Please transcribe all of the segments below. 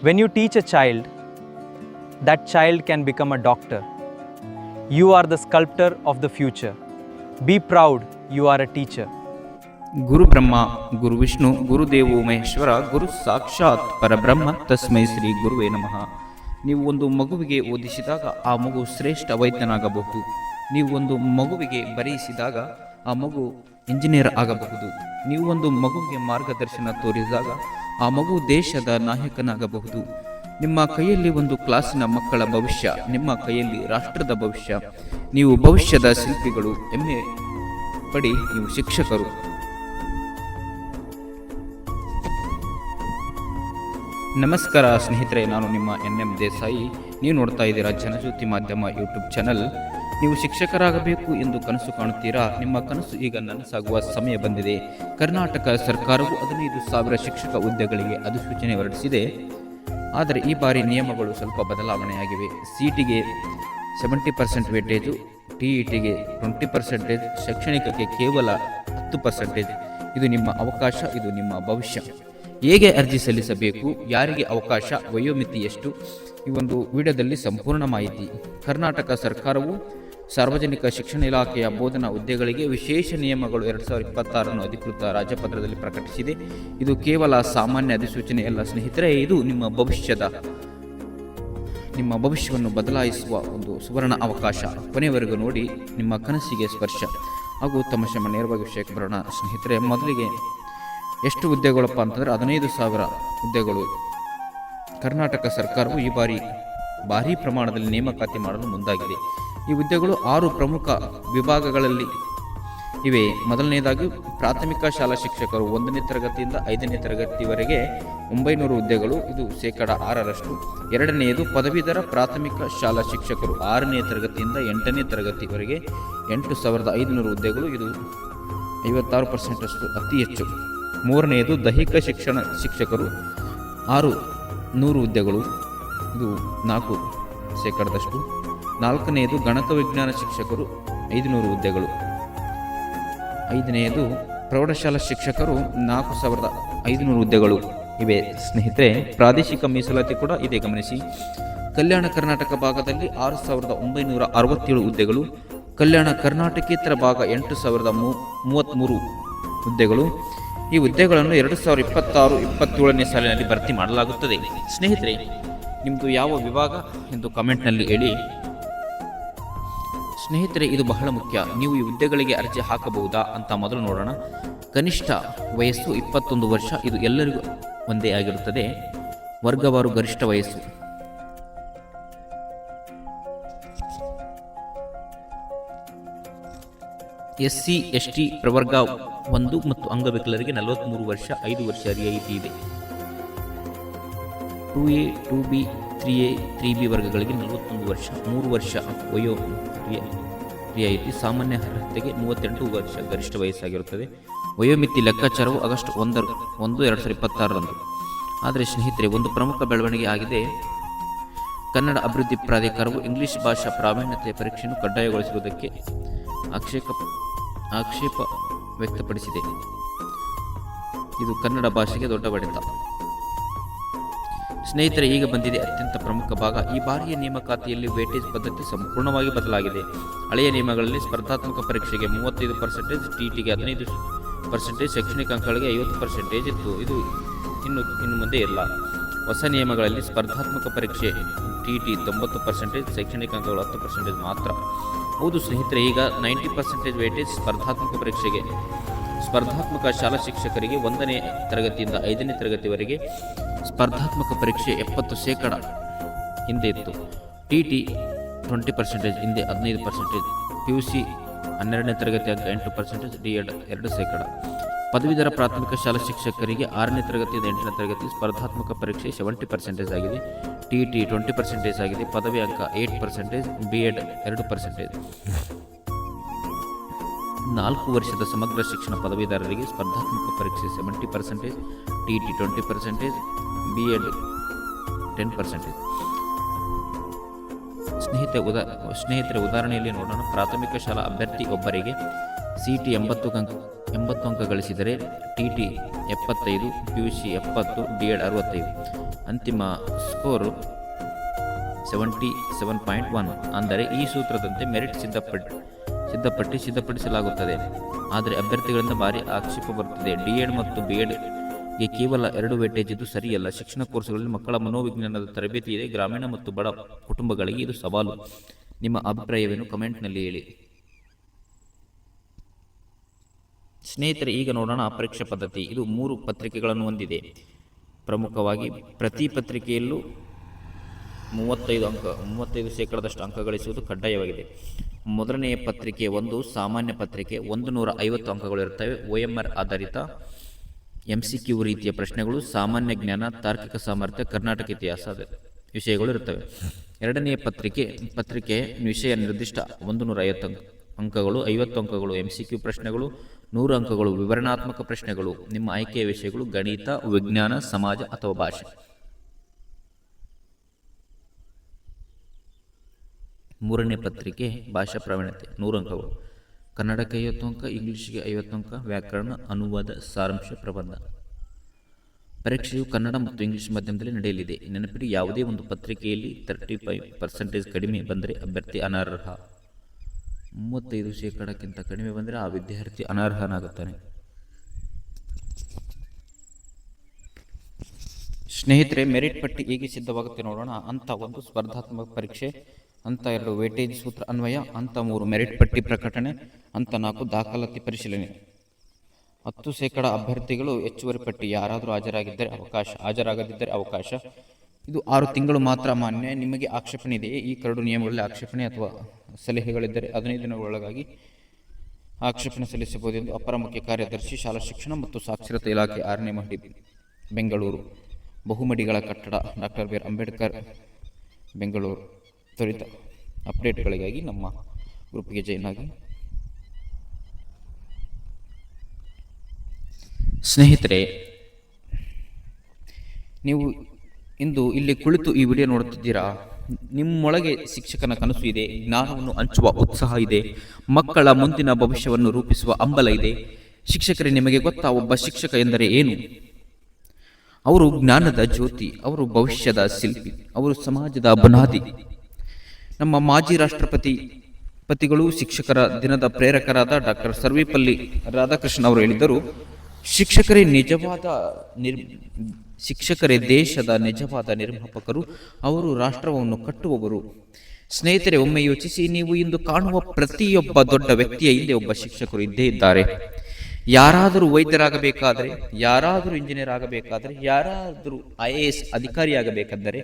When you teach a child, that child can become a doctor. You are the sculptor of the future. Be proud, you are a teacher. ಗುರು ಬ್ರಹ್ಮ ಗುರು ವಿಷ್ಣು ಗುರುದೇವೋ ಮಹೇಶ್ವರ ಗುರು ಸಾಕ್ಷಾತ್ ಪರಬ್ರಹ್ಮ ತಸ್ಮೈ ಶ್ರೀ ಗುರುವೇ ನಮಃ. ನೀವು ಒಂದು ಮಗುವಿಗೆ ಓದಿಸಿದಾಗ ಆ ಮಗು ಶ್ರೇಷ್ಠ ವೈದ್ಯನಾಗಬಹುದು. ನೀವು ಒಂದು ಮಗುವಿಗೆ ಬರೆಯಿಸಿದಾಗ ಆ ಮಗು ಇಂಜಿನಿಯರ್ ಆಗಬಹುದು. ನೀವು ಒಂದು ಮಗುವಿಗೆ ಮಾರ್ಗದರ್ಶನ ತೋರಿಸಿದಾಗ ಆ ಮಗು ದೇಶದ ನಾಯಕನಾಗಬಹುದು. ನಿಮ್ಮ ಕೈಯಲ್ಲಿ ಒಂದು ಕ್ಲಾಸಿನ ಮಕ್ಕಳ ಭವಿಷ್ಯ, ನಿಮ್ಮ ಕೈಯಲ್ಲಿ ರಾಷ್ಟ್ರದ ಭವಿಷ್ಯ. ನೀವು ಭವಿಷ್ಯದ ಶಿಲ್ಪಿಗಳು. ಹೆಮ್ಮೆ ಪಡಿ, ನೀವು ಶಿಕ್ಷಕರು. ನಮಸ್ಕಾರ ಸ್ನೇಹಿತರೆ, ನಾನು ನಿಮ್ಮ NM ದೇಸಾಯಿ. ನೀವು ನೋಡ್ತಾ ಇದ್ದೀರಾ ಜನಜ್ಯೋತಿ ಮಾಧ್ಯಮ ಯೂಟ್ಯೂಬ್ ಚಾನಲ್. ನೀವು ಶಿಕ್ಷಕರಾಗಬೇಕು ಎಂದು ಕನಸು ಕಾಣುತ್ತೀರಾ? ನಿಮ್ಮ ಕನಸು ಈಗ ನನಸಾಗುವ ಸಮಯ ಬಂದಿದೆ. ಕರ್ನಾಟಕ ಸರ್ಕಾರವು 15,000 ಶಿಕ್ಷಕ ಹುದ್ದೆಗಳಿಗೆ ಅಧಿಸೂಚನೆ ಹೊರಡಿಸಿದೆ. ಆದರೆ ಈ ಬಾರಿ ನಿಯಮಗಳು ಸ್ವಲ್ಪ ಬದಲಾವಣೆಯಾಗಿವೆ. ಸಿಟಿಗೆ 70% ವೇಟೇಜು, TETಗೆ 20%, ಶೈಕ್ಷಣಿಕಕ್ಕೆ ಕೇವಲ 10%. ಇದು ನಿಮ್ಮ ಅವಕಾಶ, ಇದು ನಿಮ್ಮ ಭವಿಷ್ಯ. ಹೇಗೆ ಅರ್ಜಿ ಸಲ್ಲಿಸಬೇಕು, ಯಾರಿಗೆ ಅವಕಾಶ, ವಯೋಮಿತಿ ಎಷ್ಟು, ಈ ಒಂದು ವಿಡಿಯೋದಲ್ಲಿ ಸಂಪೂರ್ಣ ಮಾಹಿತಿ. ಕರ್ನಾಟಕ ಸರ್ಕಾರವು ಸಾರ್ವಜನಿಕ ಶಿಕ್ಷಣ ಇಲಾಖೆಯ ಬೋಧನಾ ಹುದ್ದೆಗಳಿಗೆ ವಿಶೇಷ ನಿಯಮಗಳು 2026 ಅಧಿಕೃತ ರಾಜ್ಯಪತ್ರದಲ್ಲಿ ಪ್ರಕಟಿಸಿದೆ. ಇದು ಕೇವಲ ಸಾಮಾನ್ಯ ಅಧಿಸೂಚನೆಯಲ್ಲ ಸ್ನೇಹಿತರೆ, ಇದು ನಿಮ್ಮ ಭವಿಷ್ಯವನ್ನು ಬದಲಾಯಿಸುವ ಒಂದು ಸುವರ್ಣ ಅವಕಾಶ. ಕೊನೆಯವರೆಗೂ ನೋಡಿ, ನಿಮ್ಮ ಕನಸಿಗೆ ಸ್ಪರ್ಶ. ಹಾಗೂ ತಮ್ಮ ಶ್ರಮ ನೇರವಾಗಿ ವಿಷಯಕ್ಕೆ ಬರೋಣ ಸ್ನೇಹಿತರೆ. ಮೊದಲಿಗೆ ಎಷ್ಟು ಹುದ್ದೆಗಳಪ್ಪ ಅಂತಂದರೆ 15,000 ಹುದ್ದೆಗಳು. ಕರ್ನಾಟಕ ಸರ್ಕಾರವು ಈ ಬಾರಿ ಭಾರೀ ಪ್ರಮಾಣದಲ್ಲಿ ನೇಮಕಾತಿ ಮಾಡಲು ಮುಂದಾಗಿದೆ. ಈ ಹುದ್ದೆಗಳು 6 ಪ್ರಮುಖ ವಿಭಾಗಗಳಲ್ಲಿ ಇವೆ. ಮೊದಲನೇದಾಗಿ ಪ್ರಾಥಮಿಕ ಶಾಲಾ ಶಿಕ್ಷಕರು 1ನೇ ತರಗತಿಯಿಂದ 5ನೇ ತರಗತಿವರೆಗೆ 900 ಹುದ್ದೆಗಳು, ಇದು 6%. ಎರಡನೆಯದು ಪದವೀಧರ ಪ್ರಾಥಮಿಕ ಶಾಲಾ ಶಿಕ್ಷಕರು 6ನೇ ತರಗತಿಯಿಂದ 8ನೇ ತರಗತಿವರೆಗೆ 8,500 ಹುದ್ದೆಗಳು, ಇದು 56% ಅತಿ ಹೆಚ್ಚು. ಮೂರನೆಯದು ದೈಹಿಕ ಶಿಕ್ಷಣ ಶಿಕ್ಷಕರು 600 ಹುದ್ದೆಗಳು, ಇದು 4%. ನಾಲ್ಕನೆಯದು ಗಣಕ ವಿಜ್ಞಾನ ಶಿಕ್ಷಕರು 500 ಹುದ್ದೆಗಳು. ಐದನೆಯದು ಪ್ರೌಢಶಾಲಾ ಶಿಕ್ಷಕರು 4,500 ಹುದ್ದೆಗಳು ಇವೆ ಸ್ನೇಹಿತರೆ. ಪ್ರಾದೇಶಿಕ ಮೀಸಲಾತಿ ಕೂಡ ಇದೆ, ಗಮನಿಸಿ. ಕಲ್ಯಾಣ ಕರ್ನಾಟಕ ಭಾಗದಲ್ಲಿ 6,967 ಹುದ್ದೆಗಳು, ಕಲ್ಯಾಣ ಕರ್ನಾಟಕೇತರ ಭಾಗ 8,033 ಹುದ್ದೆಗಳು. ಈ ಹುದ್ದೆಗಳನ್ನು 2026-27ನೇ ಸಾಲಿನಲ್ಲಿ ಭರ್ತಿ ಮಾಡಲಾಗುತ್ತದೆ. ಸ್ನೇಹಿತರೆ, ನಿಮ್ಮದು ಯಾವ ವಿಭಾಗ ಎಂದು ಕಮೆಂಟ್ನಲ್ಲಿ ಹೇಳಿ. ಸ್ನೇಹಿತರೆ, ಇದು ಬಹಳ ಮುಖ್ಯ. ನೀವು ಈ ಹುದ್ದೆಗಳಿಗೆ ಅರ್ಜಿ ಹಾಕಬಹುದಾ ಅಂತ ಮೊದಲು ನೋಡೋಣ. ಕನಿಷ್ಠ ವಯಸ್ಸು 21 ವರ್ಷ, ಇದು ಎಲ್ಲರಿಗೂ ಒಂದೇ ಆಗಿರುತ್ತದೆ. ವರ್ಗವಾರು ಗರಿಷ್ಠ ವಯಸ್ಸು SC ST ಪ್ರವರ್ಗ 1 ಮತ್ತು ಅಂಗವಿಕಲರಿಗೆ 43 ವರ್ಷ, 5 ವರ್ಷ ರಿಯಾಯಿತಿ ಇದೆ. 2A 2B 3A 3B ವರ್ಗಗಳಿಗೆ 41 ವರ್ಷ, 3 ವರ್ಷ ವಯೋ ರಿಯಾಯಿತಿ. ಸಾಮಾನ್ಯ ಅರ್ಹತೆಗೆ 38 ವರ್ಷ ಗರಿಷ್ಠ ವಯಸ್ಸಾಗಿರುತ್ತದೆ. ವಯೋಮಿತಿ ಲೆಕ್ಕಾಚಾರವು ಆಗಸ್ಟ್ 1, 2026 ಆದರೆ ಸ್ನೇಹಿತರೆ, ಒಂದು ಪ್ರಮುಖ ಬೆಳವಣಿಗೆ ಆಗಿದೆ. ಕನ್ನಡ ಅಭಿವೃದ್ಧಿ ಪ್ರಾಧಿಕಾರವು ಇಂಗ್ಲಿಷ್ ಭಾಷಾ ಪ್ರಾವೀಣ್ಯತೆ ಪರೀಕ್ಷೆಯನ್ನು ಕಡ್ಡಾಯಗೊಳಿಸಿರುವುದಕ್ಕೆ ಆಕ್ಷೇಪ ವ್ಯಕ್ತಪಡಿಸಿದೆ. ಇದು ಕನ್ನಡ ಭಾಷೆಗೆ ದೊಡ್ಡ ಹೊಡೆತ. ಸ್ನೇಹಿತರೆ, ಈಗ ಬಂದಿದೆ ಅತ್ಯಂತ ಪ್ರಮುಖ ಭಾಗ. ಈ ಬಾರಿಯ ನೇಮಕಾತಿಯಲ್ಲಿ ವೇಟೇಜ್ ಪದ್ಧತಿ ಸಂಪೂರ್ಣವಾಗಿ ಬದಲಾಗಿದೆ. ಹಳೆಯ ನಿಯಮಗಳಲ್ಲಿ ಸ್ಪರ್ಧಾತ್ಮಕ ಪರೀಕ್ಷೆಗೆ 35%, TETಗೆ 15%, ಶೈಕ್ಷಣಿಕ ಅಂಕಗಳಿಗೆ 50% ಇತ್ತು. ಇದು ಇನ್ನು ಮುಂದೆ ಇಲ್ಲ. ಹೊಸ ನಿಯಮಗಳಲ್ಲಿ ಸ್ಪರ್ಧಾತ್ಮಕ ಪರೀಕ್ಷೆ TET 90%, ಶೈಕ್ಷಣಿಕ ಅಂಕಗಳು 10% ಮಾತ್ರ. ಹೌದು ಸ್ನೇಹಿತರೆ, ಈಗ 90% ವೇಟೇಜ್ ಸ್ಪರ್ಧಾತ್ಮಕ ಪರೀಕ್ಷೆಗೆ. ಸ್ಪರ್ಧಾತ್ಮಕ ಶಾಲಾ ಶಿಕ್ಷಕರಿಗೆ 1ನೇ ತರಗತಿಯಿಂದ 5ನೇ ತರಗತಿವರೆಗೆ ಸ್ಪರ್ಧಾತ್ಮಕ ಪರೀಕ್ಷೆ 70% ಹಿಂದೆ ಇತ್ತು. TET 20%, ಹಿಂದೆ 15%. PUC 12ನೇ ತರಗತಿ ಅಂಕ 8%, D.Ed 2%. ಪದವೀಧರ ಪ್ರಾಥಮಿಕ ಶಾಲಾ ಶಿಕ್ಷಕರಿಗೆ 6ನೇ ತರಗತಿಯಿಂದ 8ನೇ ತರಗತಿ ಸ್ಪರ್ಧಾತ್ಮಕ ಪರೀಕ್ಷೆ 70% ಆಗಿದೆ. TET 20% ಆಗಿದೆ. ಪದವಿ ಅಂಕ 8%, B.Ed 2%. 4 ವರ್ಷದ ಸಮಗ್ರ ಶಿಕ್ಷಣ ಪದವೀಧರರಿಗೆ ಸ್ಪರ್ಧಾತ್ಮಕ ಪರೀಕ್ಷೆ 70%, TET 20%, B.Ed 10%. ಸ್ನೇಹಿತರೆ, ಉದಾಹರಣೆಯಲ್ಲಿ ನೋಡೋಣ. ಪ್ರಾಥಮಿಕ ಶಾಲಾ ಅಭ್ಯರ್ಥಿ ಒಬ್ಬರಿಗೆ CET 80 ಅಂಕ ಗಳಿಸಿದರೆ TET 75, PUC 70, D.Ed 65. ಅಂತಿಮ ಸ್ಕೋರು 77.1. ಅಂದರೆ ಈ ಸೂತ್ರದಂತೆ ಮೆರಿಟ್ ಸಿದ್ಧಪಡಿಸಲಾಗುತ್ತದೆ. ಆದರೆ ಅಭ್ಯರ್ಥಿಗಳಿಂದ ಭಾರಿ ಆಕ್ಷೇಪ ಬರುತ್ತದೆ. ಡಿ.ಎಡ್ ಮತ್ತು ಬಿ.ಎಡ್ಗೆ ಕೇವಲ 2 ವೇಟೇಜ್ ಇದು ಸರಿಯಲ್ಲ. ಶಿಕ್ಷಣ ಕೋರ್ಸ್ಗಳಲ್ಲಿ ಮಕ್ಕಳ ಮನೋವಿಜ್ಞಾನದ ತರಬೇತಿ ಇದೆ. ಗ್ರಾಮೀಣ ಮತ್ತು ಬಡ ಕುಟುಂಬಗಳಿಗೆ ಇದು ಸವಾಲು. ನಿಮ್ಮ ಅಭಿಪ್ರಾಯವೇನು? ಕಮೆಂಟ್ನಲ್ಲಿ ಹೇಳಿ. ಸ್ನೇಹಿತರೆ, ಈಗ ನೋಡೋಣ ಪರೀಕ್ಷಾ ಪದ್ಧತಿ. ಇದು 3 ಪತ್ರಿಕೆಗಳನ್ನು ಹೊಂದಿದೆ. ಪ್ರಮುಖವಾಗಿ ಪ್ರತಿ ಪತ್ರಿಕೆಯಲ್ಲೂ 35% ಅಂಕ ಗಳಿಸುವುದು ಕಡ್ಡಾಯವಾಗಿದೆ. ಮೊದಲನೆಯ ಪತ್ರಿಕೆ ಒಂದು ಸಾಮಾನ್ಯ ಪತ್ರಿಕೆ, 150 ಅಂಕಗಳು ಇರುತ್ತವೆ. OMR ಆಧಾರಿತ MCQ ರೀತಿಯ ಪ್ರಶ್ನೆಗಳು, ಸಾಮಾನ್ಯ ಜ್ಞಾನ, ತಾರ್ಕಿಕ ಸಾಮರ್ಥ್ಯ, ಕರ್ನಾಟಕ ಇತಿಹಾಸದ ವಿಷಯಗಳು ಇರುತ್ತವೆ. ಎರಡನೆಯ ಪತ್ರಿಕೆ ವಿಷಯ ನಿರ್ದಿಷ್ಟ 150 ಅಂಕಗಳು, 50 ಅಂಕಗಳು MCQ ಪ್ರಶ್ನೆಗಳು, 100 ಅಂಕಗಳು ವಿವರಣಾತ್ಮಕ ಪ್ರಶ್ನೆಗಳು. ನಿಮ್ಮ ಆಯ್ಕೆಯ ವಿಷಯಗಳು ಗಣಿತ, ವಿಜ್ಞಾನ, ಸಮಾಜ ಅಥವಾ ಭಾಷೆ. ಮೂರನೇ ಪತ್ರಿಕೆ ಭಾಷಾ ಪ್ರಾವೀಣ್ಯತೆ, 100 ಅಂಕಗಳು. ಕನ್ನಡಕ್ಕೆ 50 ಅಂಕ, ಇಂಗ್ಲಿಷ್ಗೆ 50 ಅಂಕ, ವ್ಯಾಕರಣ, ಅನುವಾದ, ಸಾರಾಂಶ, ಪ್ರಬಂಧ. ಪರೀಕ್ಷೆಯು ಕನ್ನಡ ಮತ್ತು ಇಂಗ್ಲಿಷ್ ಮಾಧ್ಯಮದಲ್ಲಿ ನಡೆಯಲಿದೆ. ನೆನಪಿಡಿ, ಯಾವುದೇ ಒಂದು ಪತ್ರಿಕೆಯಲ್ಲಿ 35% ಕಡಿಮೆ ಬಂದರೆ ಅಭ್ಯರ್ಥಿ ಅನರ್ಹ. 35% ಕಡಿಮೆ ಬಂದರೆ ಆ ವಿದ್ಯಾರ್ಥಿ ಅನರ್ಹನಾಗುತ್ತಾನೆ. ಸ್ನೇಹಿತರೆ, ಮೆರಿಟ್ ಪಟ್ಟಿ ಹೇಗೆ ಸಿದ್ಧವಾಗುತ್ತೆ ನೋಡೋಣ. ಹಂತ 1 ಸ್ಪರ್ಧಾತ್ಮಕ ಪರೀಕ್ಷೆ, ಹಂತ 2 ವೇಟೇಜ್ ಸೂತ್ರ ಅನ್ವಯ, ಹಂತ 3 ಮೆರಿಟ್ ಪಟ್ಟಿ ಪ್ರಕಟಣೆ, ಹಂತ 4 ದಾಖಲಾತಿ ಪರಿಶೀಲನೆ. 10% ಅಭ್ಯರ್ಥಿಗಳು ಹೆಚ್ಚುವರಿ ಪಟ್ಟಿ, ಯಾರಾದರೂ ಹಾಜರಾಗದಿದ್ದರೆ ಅವಕಾಶ. ಇದು 6 ತಿಂಗಳು ಮಾತ್ರ ಮಾನ್ಯ. ನಿಮಗೆ ಆಕ್ಷೇಪಣೆ ಇದೆಯೇ? ಈ ಕರಡು ನಿಯಮಗಳಲ್ಲಿ ಆಕ್ಷೇಪಣೆ ಅಥವಾ ಸಲಹೆಗಳಿದ್ದರೆ 15 ದಿನಗಳೊಳಗಾಗಿ ಆಕ್ಷೇಪಣೆ ಸಲ್ಲಿಸಬಹುದು ಎಂದು ಅಪರ ಮುಖ್ಯ ಕಾರ್ಯದರ್ಶಿ, ಶಾಲಾ ಶಿಕ್ಷಣ ಮತ್ತು ಸಾಕ್ಷರತಾ ಇಲಾಖೆ, 6ನೇ ಮಹಡಿ, ಬೆಂಗಳೂರು. ಬಹುಮಡಿಗಳ ಕಟ್ಟಡ, ಡಾಕ್ಟರ್ ಬಿ.ಆರ್. ಅಂಬೇಡ್ಕರ್, ಬೆಂಗಳೂರು. ತ್ವರಿತ ಅಪ್ಡೇಟ್ಗಳಿಗಾಗಿ ನಮ್ಮ ಗ್ರೂಪ್ಗೆ ಜಾಯಿನ್ ಆಗಿ. ಸ್ನೇಹಿತರೆ, ನೀವು ಇಂದು ಇಲ್ಲಿ ಕುಳಿತು ಈ ವಿಡಿಯೋ ನೋಡುತ್ತಿದ್ದೀರಾ. ನಿಮ್ಮೊಳಗೆ ಶಿಕ್ಷಕನ ಕನಸು ಇದೆ, ಜ್ಞಾನವನ್ನು ಹಂಚುವ ಉತ್ಸಾಹ ಇದೆ, ಮಕ್ಕಳ ಮುಂದಿನ ಭವಿಷ್ಯವನ್ನು ರೂಪಿಸುವ ಹಂಬಲ ಇದೆ. ಶಿಕ್ಷಕರೇ, ನಿಮಗೆ ಗೊತ್ತಾ ಒಬ್ಬ ಶಿಕ್ಷಕ ಎಂದರೆ ಏನು? ಅವರು ಜ್ಞಾನದ ಜ್ಯೋತಿ, ಅವರು ಭವಿಷ್ಯದ ಶಿಲ್ಪಿ, ಅವರು ಸಮಾಜದ ಬುನಾದಿ. ನಮ್ಮ ಮಾಜಿ ರಾಷ್ಟ್ರಪತಿಗಳು ಶಿಕ್ಷಕರ ದಿನದ ಪ್ರೇರಕರಾದ ಡಾಕ್ಟರ್ ಸರ್ವೇಪಲ್ಲಿ ರಾಧಾಕೃಷ್ಣ ಅವರು ಹೇಳಿದ್ದರು, ಶಿಕ್ಷಕರೇ ದೇಶದ ನಿಜವಾದ ನಿರ್ಮಾಪಕರು, ಅವರು ರಾಷ್ಟ್ರವನ್ನು ಕಟ್ಟುವವರು. ಸ್ನೇಹಿತರೆ, ಒಮ್ಮೆ ಯೋಚಿಸಿ, ನೀವು ಇಂದು ಕಾಣುವ ಪ್ರತಿಯೊಬ್ಬ ದೊಡ್ಡ ವ್ಯಕ್ತಿಯ ಹಿಂದೆ ಒಬ್ಬ ಶಿಕ್ಷಕರು ಇದ್ದೇ ಇದ್ದಾರೆ. ಯಾರಾದರೂ ವೈದ್ಯರಾಗಬೇಕಾದರೆ, ಯಾರಾದರೂ ಇಂಜಿನಿಯರ್ ಆಗಬೇಕಾದರೆ, ಯಾರಾದರೂ IAS ಅಧಿಕಾರಿಯಾಗಬೇಕೆಂದರೆ,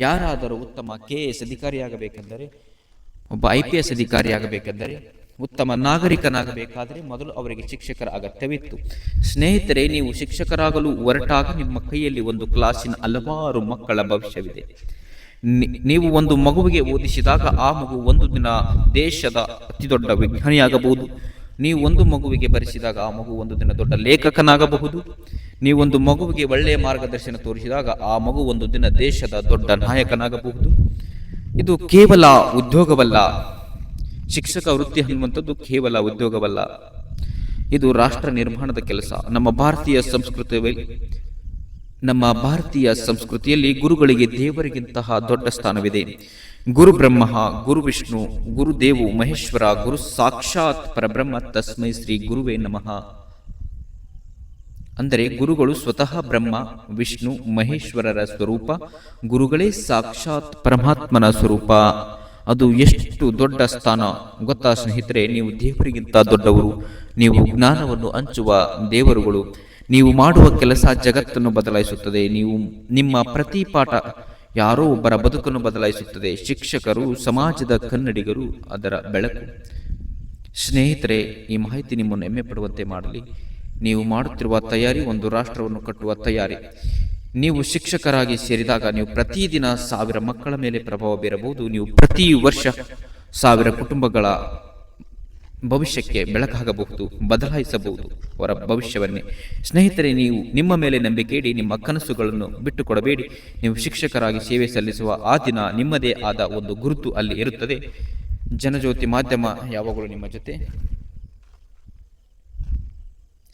ಯಾರಾದರೂ ಉತ್ತಮ KS ಅಧಿಕಾರಿಯಾಗಬೇಕೆಂದರೆ, ಒಬ್ಬ IPS ಅಧಿಕಾರಿಯಾಗಬೇಕೆಂದರೆ, ಉತ್ತಮ ನಾಗರಿಕನಾಗಬೇಕಾದರೆ ಮೊದಲು ಅವರಿಗೆ ಶಿಕ್ಷಕರ ಅಗತ್ಯವಿತ್ತು. ಸ್ನೇಹಿತರೆ, ನೀವು ಶಿಕ್ಷಕರಾಗಲು ಹೊರಟಾಗ ನಿಮ್ಮ ಕೈಯಲ್ಲಿ ಒಂದು ಕ್ಲಾಸಿನ ಹಲವಾರು ಮಕ್ಕಳ ಭವಿಷ್ಯವಿದೆ. ನೀವು ಒಂದು ಮಗುವಿಗೆ ಓದಿಸಿದಾಗ ಆ ಮಗು ಒಂದು ದಿನ ದೇಶದ ಅತಿದೊಡ್ಡ ವಿಜ್ಞಾನಿಯಾಗಬಹುದು. ನೀವು ಒಂದು ಮಗುವಿಗೆ ಬರೆಸಿದಾಗ ಆ ಮಗು ಒಂದು ದಿನ ದೊಡ್ಡ ಲೇಖಕನಾಗಬಹುದು. ನೀವೊಂದು ಮಗುವಿಗೆ ಒಳ್ಳೆಯ ಮಾರ್ಗದರ್ಶನ ತೋರಿಸಿದಾಗ ಆ ಮಗು ಒಂದು ದಿನ ದೇಶದ ದೊಡ್ಡ ನಾಯಕನಾಗಬಹುದು. ಇದು ಕೇವಲ ಉದ್ಯೋಗವಲ್ಲ. ಶಿಕ್ಷಕ ವೃತ್ತಿ ಅನ್ನುವಂಥದ್ದು ಕೇವಲ ಉದ್ಯೋಗವಲ್ಲ, ಇದು ರಾಷ್ಟ್ರ ನಿರ್ಮಾಣದ ಕೆಲಸ. ನಮ್ಮ ಭಾರತೀಯ ಸಂಸ್ಕೃತಿಯಲ್ಲಿ ಗುರುಗಳಿಗೆ ದೇವರಿಗಿಂತಹ ದೊಡ್ಡ ಸ್ಥಾನವಿದೆ. ಗುರು ಬ್ರಹ್ಮ, ಗುರು ವಿಷ್ಣು, ಗುರುದೇವು ಮಹೇಶ್ವರ, ಗುರು ಸಾಕ್ಷಾತ್ ಪರಬ್ರಹ್ಮ, ತಸ್ಮೈ ಶ್ರೀ ಗುರುವೇ ನಮಃ. ಅಂದರೆ ಗುರುಗಳು ಸ್ವತಃ ಬ್ರಹ್ಮ, ವಿಷ್ಣು, ಮಹೇಶ್ವರರ ಸ್ವರೂಪ. ಗುರುಗಳೇ ಸಾಕ್ಷಾತ್ ಪರಮಾತ್ಮನ ಸ್ವರೂಪ. ಅದು ಎಷ್ಟು ದೊಡ್ಡ ಸ್ಥಾನ ಗೊತ್ತಾ ಸ್ನೇಹಿತರೆ? ನೀವು ದೇವರಿಗಿಂತ ದೊಡ್ಡವರು. ನೀವು ಜ್ಞಾನವನ್ನು ಹಂಚುವ ದೇವರುಗಳು. ನೀವು ಮಾಡುವ ಕೆಲಸ ಜಗತ್ತನ್ನು ಬದಲಾಯಿಸುತ್ತದೆ. ನಿಮ್ಮ ಪ್ರತಿ ಪಾಠ ಯಾರೋ ಒಬ್ಬರ ಬದುಕನ್ನು ಬದಲಾಯಿಸುತ್ತದೆ. ಶಿಕ್ಷಕರು ಸಮಾಜದ ಕನ್ನಡಿಗರು, ಅದರ ಬೆಳಕು. ಸ್ನೇಹಿತರೆ, ಈ ಮಾಹಿತಿ ನಿಮ್ಮನ್ನು ಹೆಮ್ಮೆ ಪಡುವಂತೆ ಮಾಡಲಿ. ನೀವು ಮಾಡುತ್ತಿರುವ ತಯಾರಿ ಒಂದು ರಾಷ್ಟ್ರವನ್ನು ಕಟ್ಟುವ ತಯಾರಿ. ನೀವು ಶಿಕ್ಷಕರಾಗಿ ಸೇರಿದಾಗ ನೀವು ಪ್ರತಿದಿನ 1000 ಮಕ್ಕಳ ಮೇಲೆ ಪ್ರಭಾವ ಬೀರಬಹುದು. ನೀವು ಪ್ರತಿ ವರ್ಷ 1000 ಕುಟುಂಬಗಳ ಭವಿಷ್ಯಕ್ಕೆ ಬೆಳಕಾಗಬಹುದು, ಬದಲಾಯಿಸಬಹುದು ಅವರ ಭವಿಷ್ಯವನ್ನೇ. ಸ್ನೇಹಿತರೆ, ನೀವು ನಿಮ್ಮ ಮೇಲೆ ನಂಬಿಕೆ ಇಡಿ. ನಿಮ್ಮ ಕನಸುಗಳನ್ನು ಬಿಟ್ಟುಕೊಡಬೇಡಿ. ನೀವು ಶಿಕ್ಷಕರಾಗಿ ಸೇವೆ ಸಲ್ಲಿಸುವ ಆ ದಿನ ನಿಮ್ಮದೇ ಆದ ಒಂದು ಗುರುತು ಅಲ್ಲಿ ಇರುತ್ತದೆ. ಜನಜ್ಯೋತಿ ಮಾಧ್ಯಮ ಯಾವಾಗಲೂ ನಿಮ್ಮ ಜೊತೆ.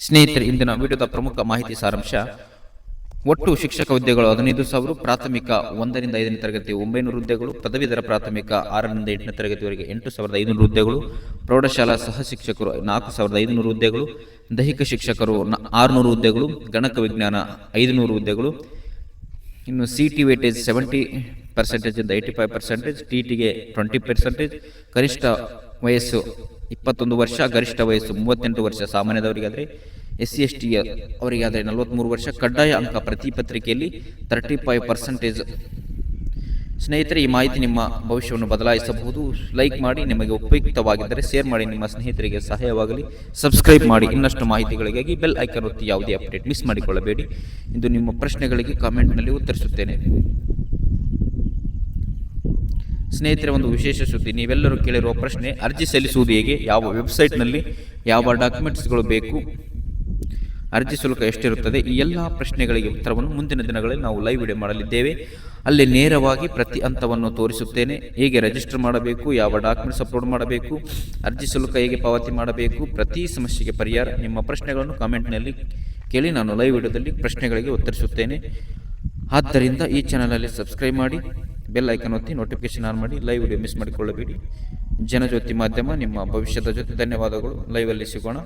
ಸ್ನೇಹಿತರೆ, ಇಂದಿನ ವಿಡಿಯೋದ ಪ್ರಮುಖ ಮಾಹಿತಿ ಸಾರಾಂಶ: ಒಟ್ಟು ಶಿಕ್ಷಕ ಹುದ್ದೆಗಳು 15,000, ಪ್ರಾಥಮಿಕ 1ರಿಂದ 5ನೇ ತರಗತಿ 900 ಹುದ್ದೆಗಳು, ಪದವೀಧರ ಪ್ರಾಥಮಿಕ 6ರಿಂದ 8ನೇ ತರಗತಿವರೆಗೆ 8,500 ಹುದ್ದೆಗಳು, ಪ್ರೌಢಶಾಲಾ ಸಹ ಶಿಕ್ಷಕರು 4,500 ಹುದ್ದೆಗಳು, ದೈಹಿಕ ಶಿಕ್ಷಕರು 600 ಹುದ್ದೆಗಳು, ಗಣಕ ವಿಜ್ಞಾನ 500 ಹುದ್ದೆಗಳು. ಇನ್ನು CT ವೇಟೇಜ್ 70% ಇಂದ 85%, TTಗೆ 20%, ಕನಿಷ್ಠ ವಯಸ್ಸು 21 ವರ್ಷ, ಗರಿಷ್ಠ ವಯಸ್ಸು 38 ವರ್ಷ ಸಾಮಾನ್ಯದವರಿಗಾದರೆ, SC ST ಅವರಿಗಾದರೆ 43 ವರ್ಷ. ಕಡ್ಡಾಯ ಅಂಕ ಪ್ರತಿ ಪತ್ರಿಕೆಯಲ್ಲಿ 35%. ಸ್ನೇಹಿತರೆ, ಈ ಮಾಹಿತಿ ನಿಮ್ಮ ಭವಿಷ್ಯವನ್ನು ಬದಲಾಯಿಸಬಹುದು. ಲೈಕ್ ಮಾಡಿ, ನಿಮಗೆ ಉಪಯುಕ್ತವಾಗಿದ್ದರೆ ಶೇರ್ ಮಾಡಿ, ನಿಮ್ಮ ಸ್ನೇಹಿತರಿಗೆ ಸಹಾಯವಾಗಲಿ. ಸಬ್ಸ್ಕ್ರೈಬ್ ಮಾಡಿ. ಇನ್ನಷ್ಟು ಮಾಹಿತಿಗಳಿಗಾಗಿ ಬೆಲ್ ಐಕಾನ್ ಒತ್ತಿ ಯಾವುದೇ ಅಪ್ಡೇಟ್ ಮಿಸ್ ಮಾಡಿಕೊಳ್ಳಬೇಡಿ. ಇಂದು ನಿಮ್ಮ ಪ್ರಶ್ನೆಗಳಿಗೆ ಕಾಮೆಂಟ್ನಲ್ಲಿ ಉತ್ತರಿಸುತ್ತೇನೆ. ಸ್ನೇಹಿತರೆ, ಒಂದು ವಿಶೇಷ ಸುದ್ದಿ. ನೀವೆಲ್ಲರೂ ಕೇಳಿರುವ ಪ್ರಶ್ನೆ, ಅರ್ಜಿ ಸಲ್ಲಿಸುವುದು ಹೇಗೆ, ಯಾವ ವೆಬ್ಸೈಟ್ನಲ್ಲಿ, ಯಾವ ಡಾಕ್ಯುಮೆಂಟ್ಸ್ಗಳು ಬೇಕು, ಅರ್ಜಿ ಶುಲ್ಕ ಎಷ್ಟಿರುತ್ತದೆ, ಈ ಎಲ್ಲ ಪ್ರಶ್ನೆಗಳಿಗೆ ಉತ್ತರವನ್ನು ಮುಂದಿನ ದಿನಗಳಲ್ಲಿ ನಾವು ಲೈವ್ ವಿಡಿಯೋ ಮಾಡಲಿದ್ದೇವೆ. ಅಲ್ಲಿ ನೇರವಾಗಿ ಪ್ರತಿ ಹಂತವನ್ನು ತೋರಿಸುತ್ತೇನೆ. ಹೇಗೆ ರಿಜಿಸ್ಟರ್ ಮಾಡಬೇಕು, ಯಾವ ಡಾಕ್ಯುಮೆಂಟ್ಸ್ ಅಪ್ಲೋಡ್ ಮಾಡಬೇಕು, ಅರ್ಜಿ ಶುಲ್ಕ ಹೇಗೆ ಪಾವತಿ ಮಾಡಬೇಕು, ಪ್ರತಿ ಸಮಸ್ಯೆಗೆ ಪರಿಹಾರ. ನಿಮ್ಮ ಪ್ರಶ್ನೆಗಳನ್ನು ಕಾಮೆಂಟ್ನಲ್ಲಿ ಕೇಳಿ, ನಾನು ಲೈವ್ ವಿಡಿಯೋದಲ್ಲಿ ಪ್ರಶ್ನೆಗಳಿಗೆ ಉತ್ತರಿಸುತ್ತೇನೆ. ಆದ್ದರಿಂದ ಈ ಚಾನಲಲ್ಲಿ ಸಬ್ಸ್ಕ್ರೈಬ್ ಮಾಡಿ, ಬೆಲ್ ಐಕಾನ್ ಒತ್ತಿ ನೋಟಿಫಿಕೇಶನ್ ಆನ್ ಮಾಡಿ, ಲೈವ್ ವಿಡಿಯೋ ಮಿಸ್ ಮಾಡಿಕೊಳ್ಳಬೇಡಿ. ಜನಜ್ಯೋತಿ ಮಾಧ್ಯಮ ನಿಮ್ಮ ಭವಿಷ್ಯದ ಜೊತೆ. ಧನ್ಯವಾದಗಳು. ಲೈವಲ್ಲಿ ಸಿಗೋಣ.